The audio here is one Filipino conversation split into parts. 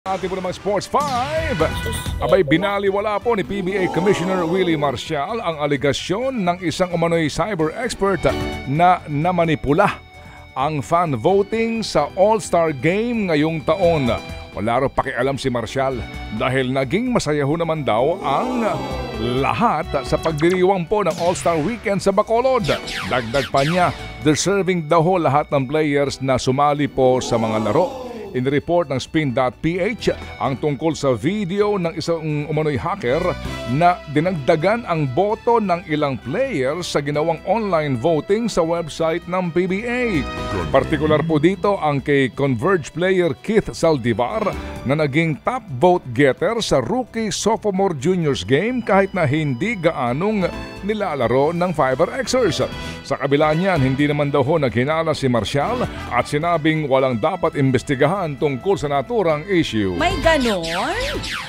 Ating po namang Sports 5. Abay, binaliwala po ni PBA Commissioner Willie Marcial ang aligasyon ng isang umano'y cyber expert na namanipula ang fan voting sa All-Star Game ngayong taon. Wala raw pakialam si Marcial dahil naging masaya ho naman daw ang lahat sa pagdiriwang po ng All-Star Weekend sa Bacolod. Dagdag pa niya, deserving daw ho lahat ng players na sumali po sa mga laro. In-report ng Spin.ph ang tungkol sa video ng isang umano'y hacker na dinagdagan ang boto ng ilang players sa ginawang online voting sa website ng PBA. Partikular po dito ang kay Converge player Keith Saldivar na naging top vote getter sa Rookie Sophomore Juniors game kahit na hindi gaanong nilalaro ng Fiverr-Xers. Sa kabila niyan, hindi naman daw ho naghinala si Marcial at sinabing walang dapat imbestigahan tungkol sa naturang issue. May ganon?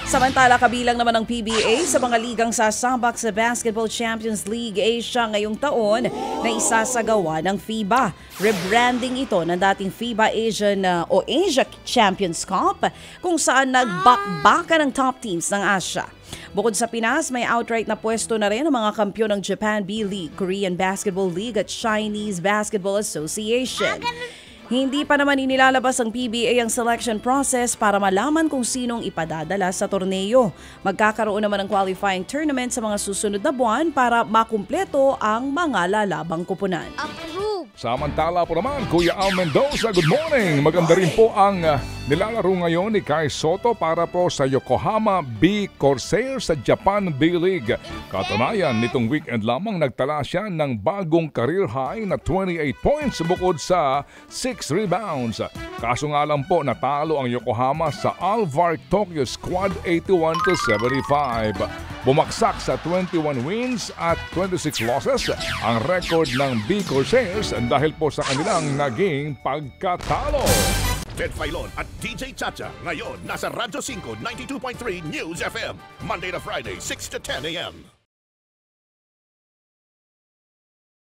Samantala, kabilang naman ng PBA sa mga ligang sasabak sa Basketball Champions League Asia ngayong taon na isasagawa ng FIBA. Rebranding ito ng dating FIBA Asia Champions Cup kung saan nagbakbaka ng top teams ng Asia. Bukod sa Pinas, may outright na pwesto na rin ang mga kampyon ng Japan B-League, Korean Basketball League at Chinese Basketball Association. Hindi pa naman inilalabas ang PBA ang selection process para malaman kung sinong ipadadala sa torneo. Magkakaroon naman ng qualifying tournament sa mga susunod na buwan para makumpleto ang mga lalabang kupunan. Samantala po naman, Kuya Al Mendoza, good morning! Maganda rin po ang nilalaro ngayon ni Kai Soto para po sa Yokohama B Corsairs sa Japan B-League. Katunayan, nitong weekend lamang nagtala siya ng bagong career high na 28 points bukod sa 6 rebounds. Kaso nga lang po, natalo ang Yokohama sa Alvark Tokyo Squad 81-75. Bumagsak sa 21 wins at 26 losses ang record ng B Corsairs dahil po sa kanilang naging pagkatalo. Ted Filon at DJ Chacha ngayon nasa Radyo 5 92.3 News FM Monday to Friday 6 to 10 a.m.